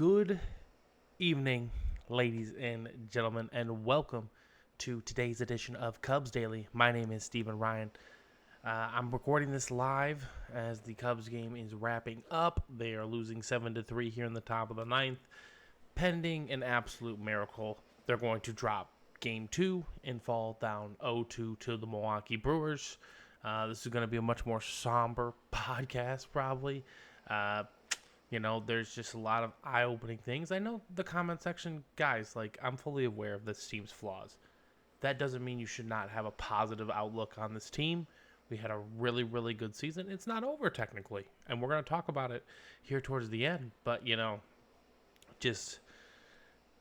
Good evening, ladies and gentlemen, and welcome to today's edition of Cubs Daily. My name is Stephen Ryan. I'm recording this live as the Cubs game is wrapping up. They are losing 7-3 here in the top of the ninth. Pending an absolute miracle, they're going to drop Game 2 and fall down 0-2 to the Milwaukee Brewers. This is going to be a much more somber podcast, probably. There's just a lot of eye-opening things. I know the comment section, guys, I'm fully aware of this team's flaws. That doesn't mean you should not have a positive outlook on this team. We had a really, really good season. It's not over, technically, and we're going to talk about it here towards the end. But,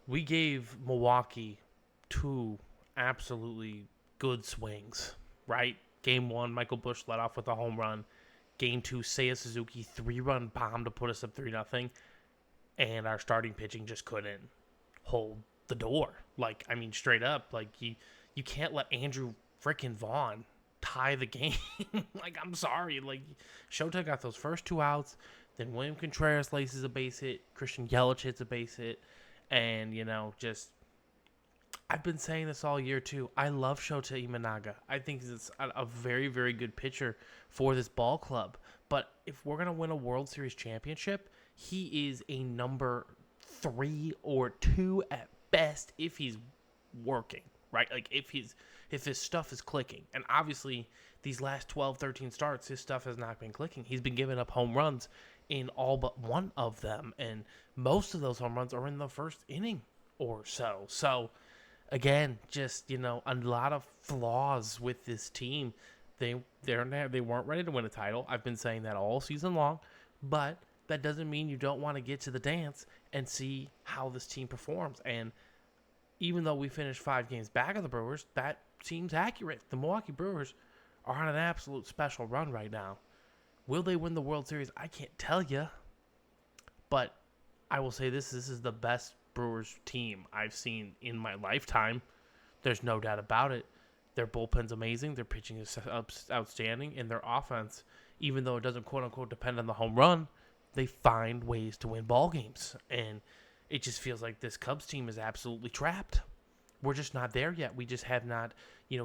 we gave Milwaukee two absolutely good swings, right? Game 1, Michael Busch led off with a home run. Game 2, Seiya Suzuki 3-run bomb to put us up 3-0, and our starting pitching just couldn't hold the door. Straight up, you can't let Andrew freaking Vaughn tie the game. I'm sorry. Shota got those first 2 outs, then William Contreras laces a base hit, Christian Yelich hits a base hit, and, I've been saying this all year, too. I love Shota Imanaga. I think he's a very, very good pitcher for this ball club. But if we're going to win a World Series championship, he is a number 3 or 2 at best if he's working, right? If his stuff is clicking. And obviously, these last 12, 13 starts, his stuff has not been clicking. He's been giving up home runs in all but one of them. And most of those home runs are in the first inning or so. So, again, a lot of flaws with this team. They weren't ready to win a title. I've been saying that all season long, but that doesn't mean you don't want to get to the dance and see how this team performs. And even though we finished 5 games back of the Brewers, that seems accurate. The Milwaukee Brewers are on an absolute special run right now. Will they win the World Series? I can't tell you, but I will say this is the best Brewers team I've seen in my lifetime. There's no doubt about it. Their bullpen's amazing. Their pitching is outstanding. And their offense, even though it doesn't quote-unquote depend on the home run, they find ways to win ball games. And it just feels like this Cubs team is absolutely trapped. We're just not there yet. We just have not,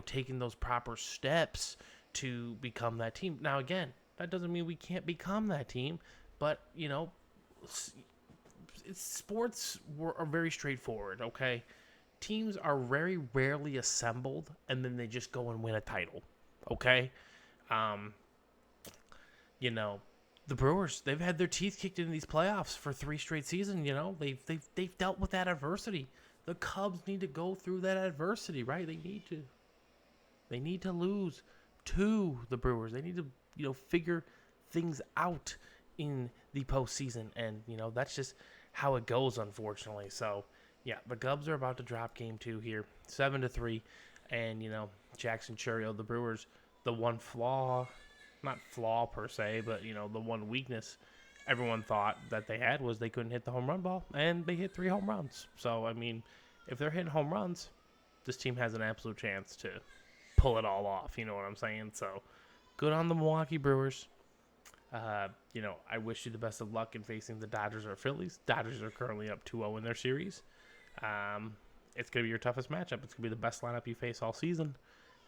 taken those proper steps to become that team. Now, again, that doesn't mean we can't become that team. But, sports are very straightforward, okay? Teams are very rarely assembled, and then they just go and win a title, okay? The Brewers, they've had their teeth kicked into these playoffs for 3 straight seasons, They've dealt with that adversity. The Cubs need to go through that adversity, right? They need to lose to the Brewers. They need to, figure things out in the postseason, and, that's just how it goes, unfortunately. So, yeah, the Cubs are about to drop Game 2 here, 7-3, and, Jackson Chourio, the Brewers, the one flaw, not flaw per se, but, the one weakness everyone thought that they had was they couldn't hit the home run ball, and they hit 3 home runs. So, if they're hitting home runs, this team has an absolute chance to pull it all off, you know what I'm saying? So, good on the Milwaukee Brewers. I wish you the best of luck in facing the Dodgers or Phillies. Dodgers are currently up 2-0 in their series. It's going to be your toughest matchup. It's going to be the best lineup you face all season.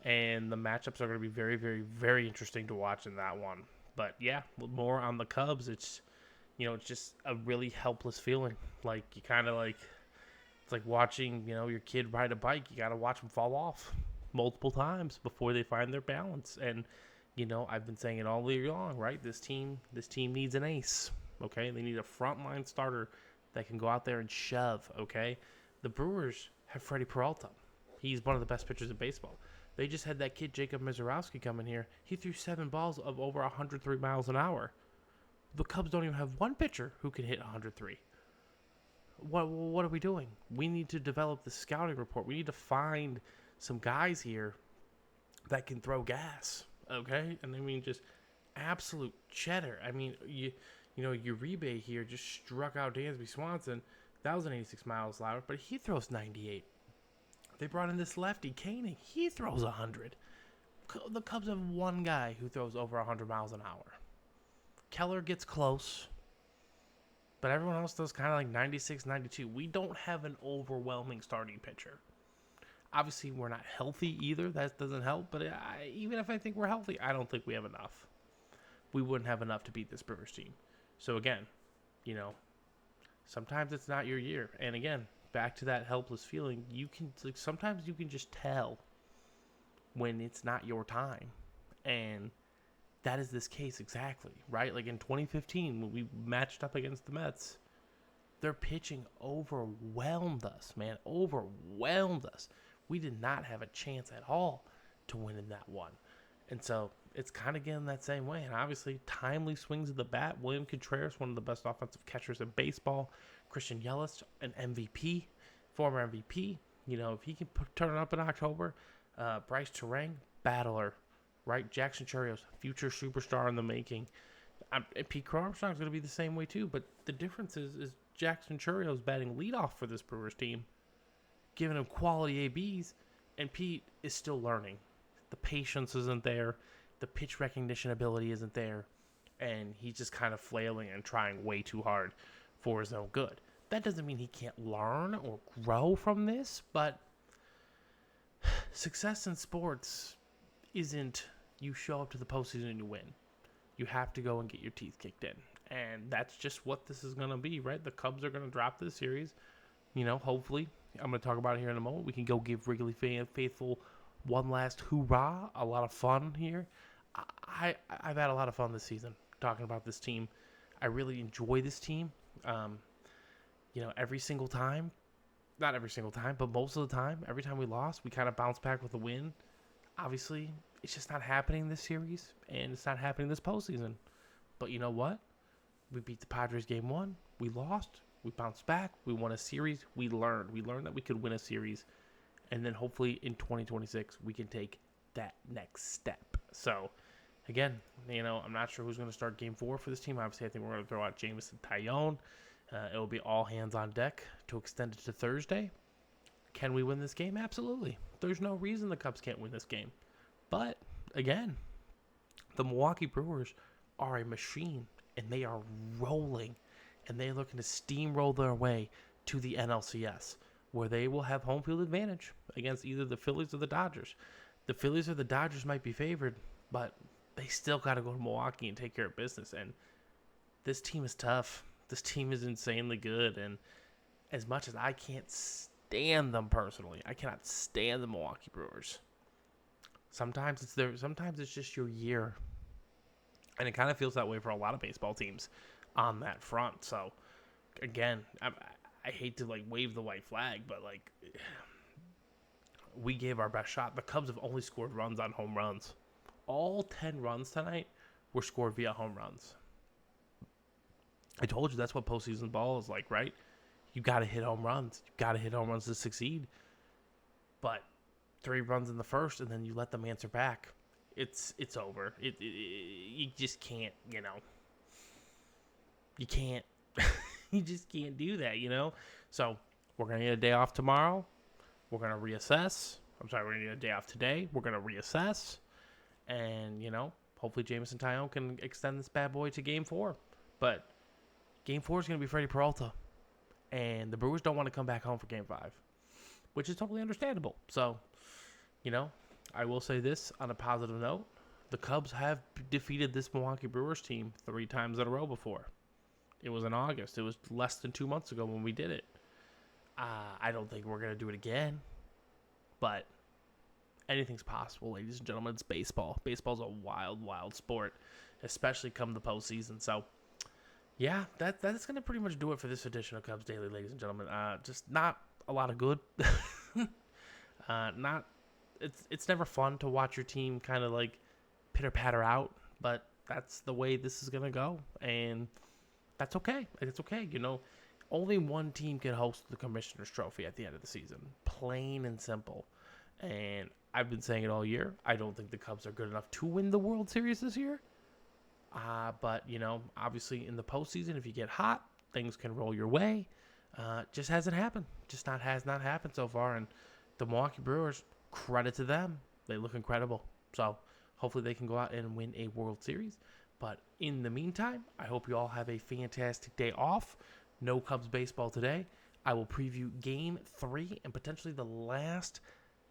And the matchups are going to be very, very, very interesting to watch in that one. But, yeah, more on the Cubs. It's just a really helpless feeling. It's like watching, your kid ride a bike. You got to watch them fall off multiple times before they find their balance. And, I've been saying it all year long, right? This team needs an ace, okay? They need a frontline starter that can go out there and shove, okay? The Brewers have Freddie Peralta. He's one of the best pitchers in baseball. They just had that kid, Jacob Mizorowski, come in here. He threw 7 balls of over 103 miles an hour. The Cubs don't even have one pitcher who can hit 103. What are we doing? We need to develop the scouting report. We need to find some guys here that can throw gas. Okay, and just absolute cheddar. Uribe here just struck out Dansby Swanson. That was an 86 miles an hour, but he throws 98. They brought in this lefty, Koenig. He throws 100. The Cubs have one guy who throws over 100 miles an hour. Keller gets close. But everyone else does kind of like 96, 92. We don't have an overwhelming starting pitcher. Obviously, we're not healthy either. That doesn't help. But even if I think we're healthy, I don't think we have enough. We wouldn't have enough to beat this Brewers team. So again, sometimes it's not your year. And again, back to that helpless feeling, sometimes you can just tell when it's not your time. And that is this case exactly, right? Like in 2015, when we matched up against the Mets, their pitching overwhelmed us, man. Overwhelmed us. We did not have a chance at all to win in that one. And so it's kind of getting that same way. And obviously, timely swings of the bat. William Contreras, one of the best offensive catchers in baseball. Christian Yelich, an MVP, former MVP. If he can turn it up in October. Bryce Terang, battler, right? Jackson Churios, future superstar in the making. Pete Crow Armstrong's going to be the same way too. But the difference is Jackson Churios batting leadoff for this Brewers team, giving him quality ABs, and Pete is still learning. The patience isn't there. The pitch recognition ability isn't there. And he's just kind of flailing and trying way too hard for his own good. That doesn't mean he can't learn or grow from this, but success in sports isn't you show up to the postseason and you win. You have to go and get your teeth kicked in. And that's just what this is going to be, right? The Cubs are going to drop this series. Hopefully, I'm going to talk about it here in a moment. We can go give Wrigley faithful one last hoorah. A lot of fun here. I've had a lot of fun this season talking about this team. I really enjoy this team. Every single time, not every single time, but most of the time, every time we lost, we kind of bounced back with a win. Obviously, it's just not happening this series, and it's not happening this postseason. But you know what? We beat the Padres game 1. We lost. We bounced back. We won a series. We learned. We learned that we could win a series. And then hopefully in 2026, we can take that next step. So, again, I'm not sure who's going to start game 4 for this team. Obviously, I think we're going to throw out Jameson Taillon. It will be all hands on deck to extend it to Thursday. Can we win this game? Absolutely. There's no reason the Cubs can't win this game. But, again, the Milwaukee Brewers are a machine, and they are rolling, and they're looking to steamroll their way to the NLCS, where they will have home field advantage against either the Phillies or the Dodgers. The Phillies or the Dodgers might be favored, but they still got to go to Milwaukee and take care of business. And this team is tough. This team is insanely good. And as much as I can't stand them personally, I cannot stand the Milwaukee Brewers. Sometimes it's just your year. And it kind of feels that way for a lot of baseball teams on that front. So, again, I hate to wave the white flag, but we gave our best shot. The Cubs have only scored runs on home runs. All 10 runs tonight were scored via home runs. I told you that's what postseason ball is like, right? You got to hit home runs. You got to hit home runs to succeed. But 3 runs in the first, and then you let them answer back. It's over. You just can't, You can't. You just can't do that, So we're going to get a day off tomorrow. We're going to reassess. We're going to get a day off today. We're going to reassess. And, hopefully Jameson Taillon can extend this bad boy to Game 4. But Game 4 is going to be Freddie Peralta. And the Brewers don't want to come back home for Game 5, which is totally understandable. So, I will say this on a positive note. The Cubs have defeated this Milwaukee Brewers team 3 times in a row before. It was in August. It was less than 2 months ago when we did it. I don't think we're going to do it again. But anything's possible, ladies and gentlemen. It's baseball. Baseball's a wild, wild sport, especially come the postseason. So, yeah, that's going to pretty much do it for this edition of Cubs Daily, ladies and gentlemen. Just not a lot of good. It's never fun to watch your team kind of pitter-patter out, but that's the way this is going to go. And that's okay. It's okay. Only one team can host the Commissioner's Trophy at the end of the season. Plain and simple. And I've been saying it all year. I don't think the Cubs are good enough to win the World Series this year. But, obviously in the postseason, if you get hot, things can roll your way. Just hasn't happened. Has not happened so far. And the Milwaukee Brewers, credit to them. They look incredible. So hopefully they can go out and win a World Series. But in the meantime, I hope you all have a fantastic day off. no Cubs baseball today. I will preview Game 3 and potentially the last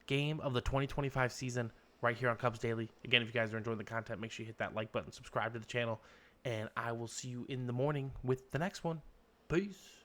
game of the 2025 season right here on Cubs Daily. Again, if you guys are enjoying the content, make sure you hit that like button, subscribe to the channel, and I will see you in the morning with the next one. Peace.